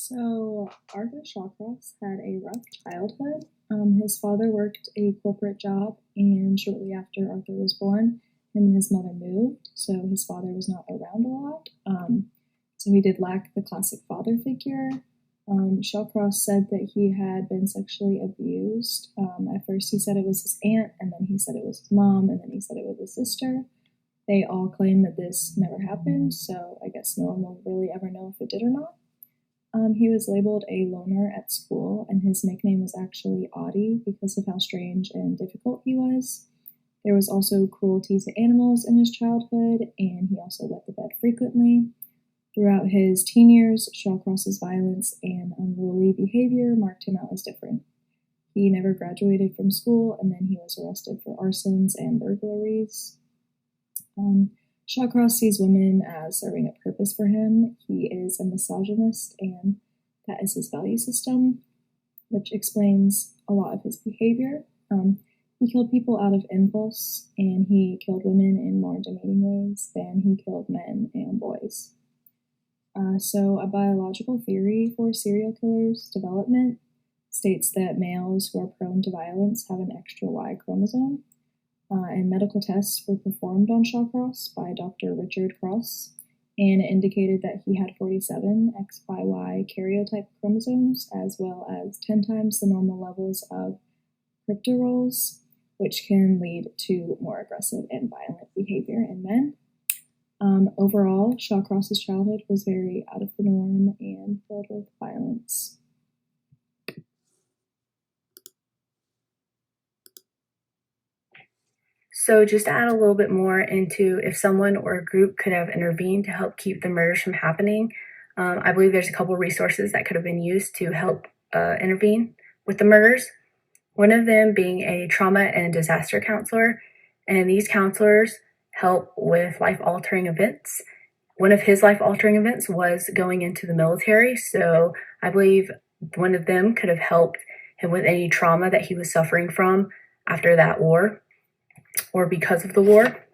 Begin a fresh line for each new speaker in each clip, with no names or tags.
So Arthur Shawcross had a rough childhood. His father worked a corporate job, and shortly after Arthur was born, him and his mother moved, so his father was not around a lot. So he did lack the classic father figure. Shawcross said that he had been sexually abused. At first, he said it was his aunt, and then he said it was his mom, and then he said it was his sister. They all claim that this never happened, so I guess no one will really ever know if it did or not. He was labeled a loner at school, and his nickname was actually Audie because of how strange and difficult he was. There was also cruelty to animals in his childhood, and he also wet the bed frequently. Throughout his teen years, Shawcross's violence and unruly behavior marked him out as different. He never graduated from school, and then he was arrested for arsons and burglaries. Shawcross sees women as serving a purpose for him. He is a misogynist, and that is his value system, which explains a lot of his behavior. He killed people out of impulse, and he killed women in more demeaning ways than he killed men and boys. So a biological theory for serial killers' development states that males who are prone to violence have an extra Y chromosome. And medical tests were performed on Shawcross by Dr. Richard Cross, and it indicated that he had 47 XYY karyotype chromosomes, as well as 10 times the normal levels of cryptorolls, which can lead to more aggressive and violent behavior in men. Overall, Shawcross's childhood was very out of the norm and filled with violence.
So just to add a little bit more into if someone or a group could have intervened to help keep the murders from happening, I believe there's a couple resources that could have been used to help intervene with the murders. One of them being a trauma and disaster counselor, and these counselors help with life-altering events. One of his life-altering events was going into the military, so I believe one of them could have helped him with any trauma that he was suffering from after that war or because of the war.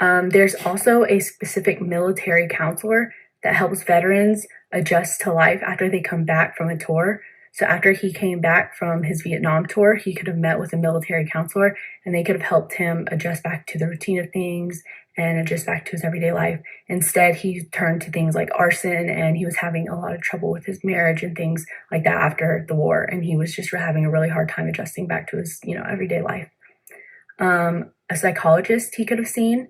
There's also a specific military counselor that helps veterans adjust to life after they come back from a tour. So after he came back from his Vietnam tour, he could have met with a military counselor and they could have helped him adjust back to the routine of things and adjust back to his everyday life. Instead, he turned to things like arson, and he was having a lot of trouble with his marriage and things like that after the war. And he was just having a really hard time adjusting back to his, everyday life. A psychologist he could have seen,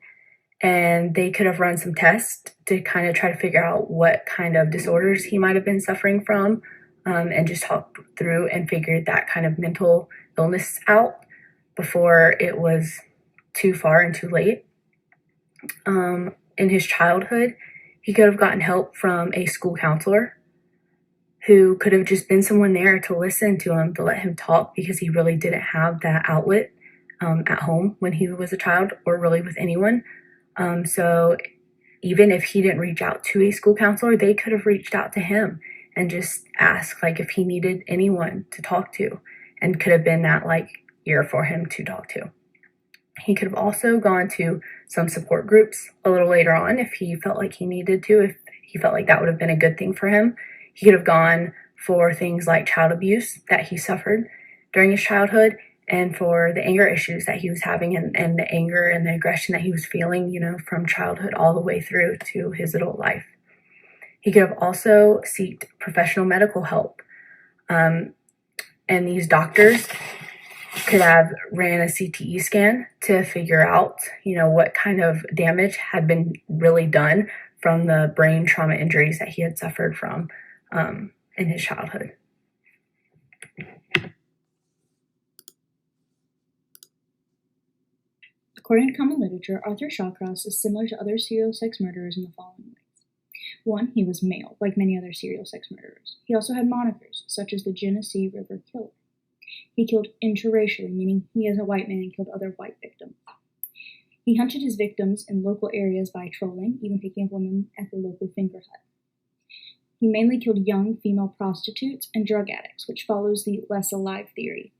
and they could have run some tests to kind of try to figure out what kind of disorders he might have been suffering from, and just talked through and figured that kind of mental illness out before it was too far and too late. In his childhood, he could have gotten help from a school counselor who could have just been someone there to listen to him, to let him talk, because he really didn't have that outlet at home when he was a child, or really with anyone. So even if he didn't reach out to a school counselor, they could have reached out to him and just asked if he needed anyone to talk to, and could have been that ear for him to talk to. He could have also gone to some support groups a little later on if he felt like he needed to, if he felt like that would have been a good thing for him. He could have gone for things like child abuse that he suffered during his childhood, and for the anger issues that he was having, and the anger and the aggression that he was feeling, from childhood all the way through to his adult life. He could have also sought professional medical help. And these doctors could have ran a CTE scan to figure out, what kind of damage had been really done from the brain trauma injuries that he had suffered from in his childhood.
According to common literature, Arthur Shawcross is similar to other serial sex murderers in the following ways. 1. He was male, like many other serial sex murderers. He also had monikers, such as the Genesee River Killer. He killed interracially, meaning he as a white man killed other white victims. He hunted his victims in local areas by trolling, even picking up women at the local finger hut. He mainly killed young female prostitutes and drug addicts, which follows the less alive theory.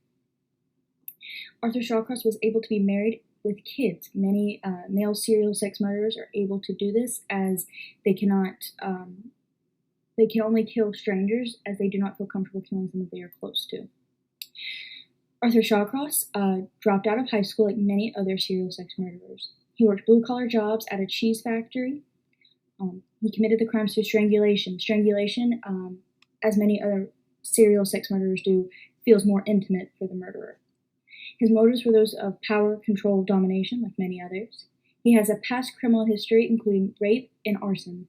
Arthur Shawcross was able to be married with kids. Many male serial sex murderers are able to do this as they cannot They can only kill strangers as they do not feel comfortable killing someone they are close to. Arthur Shawcross dropped out of high school like many other serial sex murderers. He worked blue-collar jobs at a cheese factory. He committed the crimes through strangulation. Strangulation, as many other serial sex murderers do, feels more intimate for the murderer. His motives were those of power, control, domination, like many others. He has a past criminal history, including rape and arson.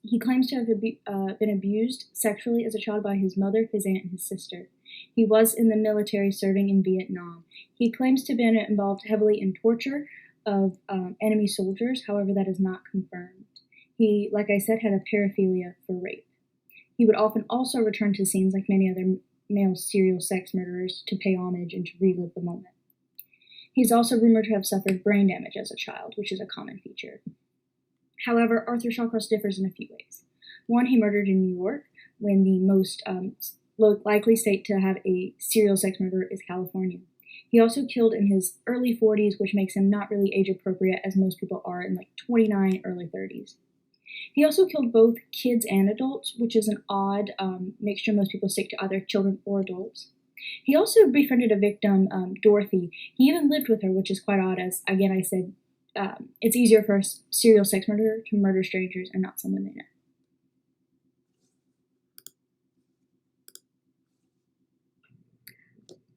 He claims to have been abused sexually as a child by his mother, his aunt, and his sister. He was in the military serving in Vietnam. He claims to have been involved heavily in torture of enemy soldiers, however, that is not confirmed. He, like I said, had a paraphilia for rape. He would often also return to scenes like many other male serial sex murderers to pay homage and to relive the moment. He's also rumored to have suffered brain damage as a child, which is a common feature. However, Arthur Shawcross differs in a few ways. One, he murdered in New York, when the most likely state to have a serial sex murderer is California. He also killed in his early 40s, which makes him not really age appropriate, as most people are in like 29, early 30s. He also killed both kids and adults, which is an odd mixture. Most people stick to either children or adults. He also befriended a victim, Dorothy. He even lived with her, which is quite odd, as, again, I said, it's easier for a serial sex murderer to murder strangers and not someone they know.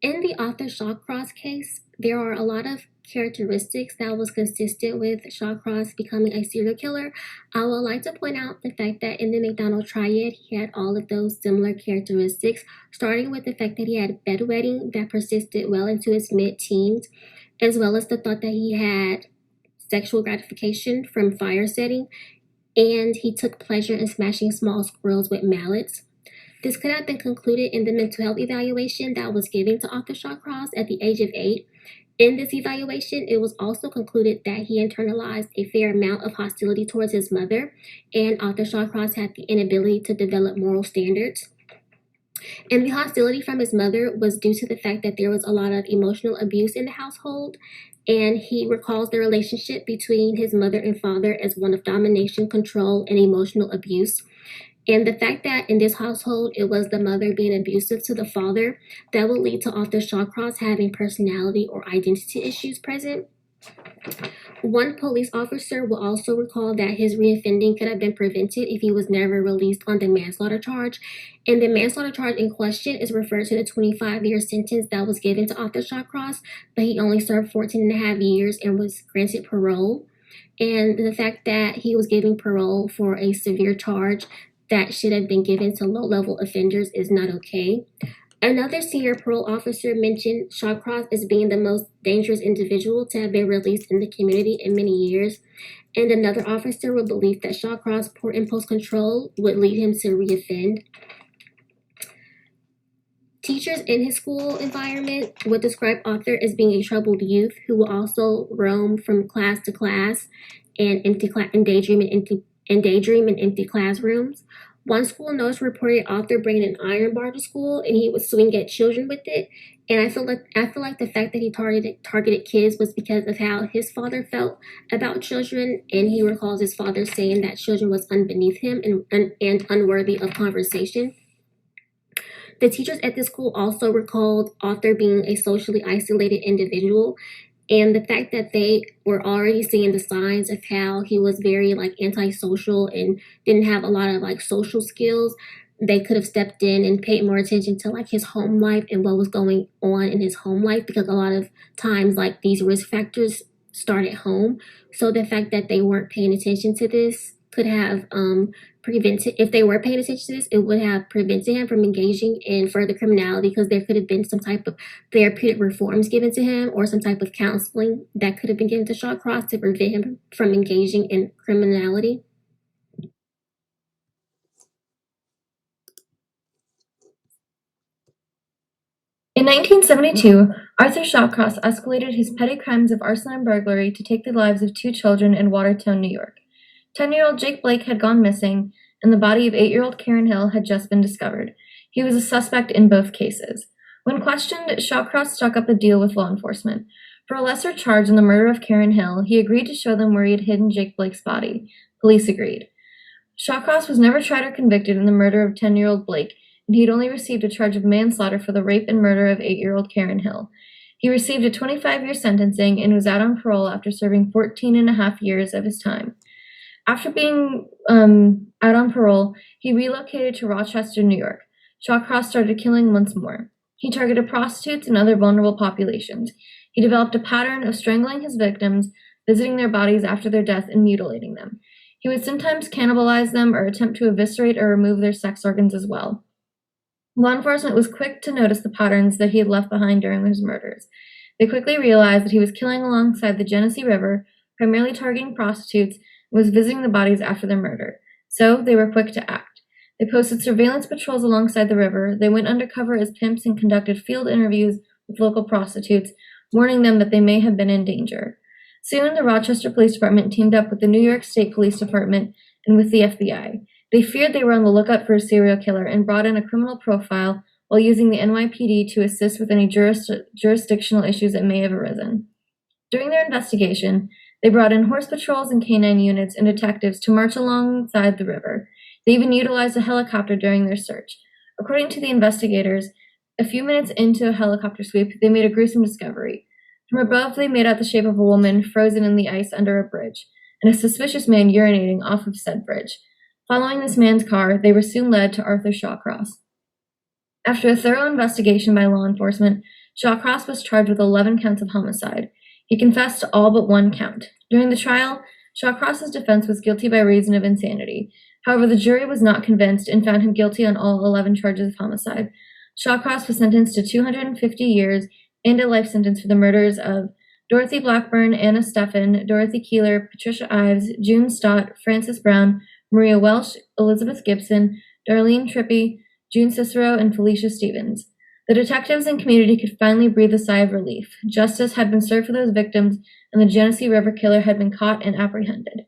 In the Arthur Shawcross case, there are a lot of characteristics that was consistent with Shawcross becoming a serial killer. I would like to point out the fact that in the McDonald triad, he had all of those similar characteristics, starting with the fact that he had bedwetting that persisted well into his mid-teens, as well as the thought that he had sexual gratification from fire setting, and he took pleasure in smashing small squirrels with mallets. This could have been concluded in the mental health evaluation that was given to Arthur Shawcross at the age of 8. In this evaluation, it was also concluded that he internalized a fair amount of hostility towards his mother, and Arthur Shawcross had the inability to develop moral standards. And the hostility from his mother was due to the fact that there was a lot of emotional abuse in the household, and he recalls the relationship between his mother and father as one of domination, control, and emotional abuse. And the fact that in this household, it was the mother being abusive to the father, that would lead to Arthur Shawcross having personality or identity issues present. One police officer will also recall that his reoffending could have been prevented if he was never released on the manslaughter charge. And the manslaughter charge in question is referred to the 25-year sentence that was given to Arthur Shawcross, but he only served 14 and a half years and was granted parole. And the fact that he was given parole for a severe charge that should have been given to low-level offenders is not okay. Another senior parole officer mentioned Shawcross as being the most dangerous individual to have been released in the community in many years, and another officer would believe that Shawcross' poor impulse control would lead him to reoffend. Teachers in his school environment would describe Arthur as being a troubled youth who will also roam from class to class and daydream in empty classrooms. One school nurse reported Arthur bringing an iron bar to school, and he would swing at children with it. And I feel like the fact that he targeted kids was because of how his father felt about children, and he recalls his father saying that children was unbeneath him and unworthy of conversation. The teachers at the school also recalled Arthur being a socially isolated individual, and the fact that they were already seeing the signs of how he was very antisocial and didn't have a lot of social skills, they could have stepped in and paid more attention to his home life and what was going on in his home life, because a lot of times these risk factors start at home. So the fact that they weren't paying attention to this could have prevented, if they were paying attention to this, it would have prevented him from engaging in further criminality, because there could have been some type of therapeutic reforms given to him or some type of counseling that could have been given to Shawcross to prevent him from engaging in criminality.
In 1972, Arthur Shawcross escalated his petty crimes of arson and burglary to take the lives of 2 children in Watertown, New York. 10-year-old Jake Blake had gone missing, and the body of 8-year-old Karen Hill had just been discovered. He was a suspect in both cases. When questioned, Shawcross struck up a deal with law enforcement. For a lesser charge in the murder of Karen Hill, he agreed to show them where he had hidden Jake Blake's body. Police agreed. Shawcross was never tried or convicted in the murder of 10-year-old Blake, and he had only received a charge of manslaughter for the rape and murder of 8-year-old Karen Hill. He received a 25-year sentencing and was out on parole after serving 14 and a half years of his time. After being out on parole, he relocated to Rochester, New York. Shawcross started killing once more. He targeted prostitutes and other vulnerable populations. He developed a pattern of strangling his victims, visiting their bodies after their death, and mutilating them. He would sometimes cannibalize them or attempt to eviscerate or remove their sex organs as well. Law enforcement was quick to notice the patterns that he had left behind during his murders. They quickly realized that he was killing alongside the Genesee River, primarily targeting prostitutes, and was visiting the bodies after their murder. So they were quick to act. They posted surveillance patrols alongside the river. They went undercover as pimps and conducted field interviews with local prostitutes, warning them that they may have been in danger. Soon, the Rochester Police Department teamed up with the New York State Police Department and with the FBI. They feared they were on the lookout for a serial killer and brought in a criminal profile while using the NYPD to assist with any jurisdictional issues that may have arisen. During their investigation, they brought in horse patrols and canine units and detectives to march alongside the river. They even utilized a helicopter during their search. According to the investigators, a few minutes into a helicopter sweep, they made a gruesome discovery. From above, they made out the shape of a woman frozen in the ice under a bridge, and a suspicious man urinating off of said bridge. Following this man's car, they were soon led to Arthur Shawcross. After a thorough investigation by law enforcement, Shawcross was charged with 11 counts of homicide. He confessed to all but one count. During the trial, Shawcross's defense was guilty by reason of insanity. However, the jury was not convinced and found him guilty on all 11 charges of homicide. Shawcross was sentenced to 250 years and a life sentence for the murders of Dorothy Blackburn, Anna Steffen, Dorothy Keeler, Patricia Ives, June Stott, Frances Brown, Maria Welsh, Elizabeth Gibson, Darlene Trippi, June Cicero, and Felicia Stevens. The detectives and community could finally breathe a sigh of relief. Justice had been served for those victims, and the Genesee River killer had been caught and apprehended.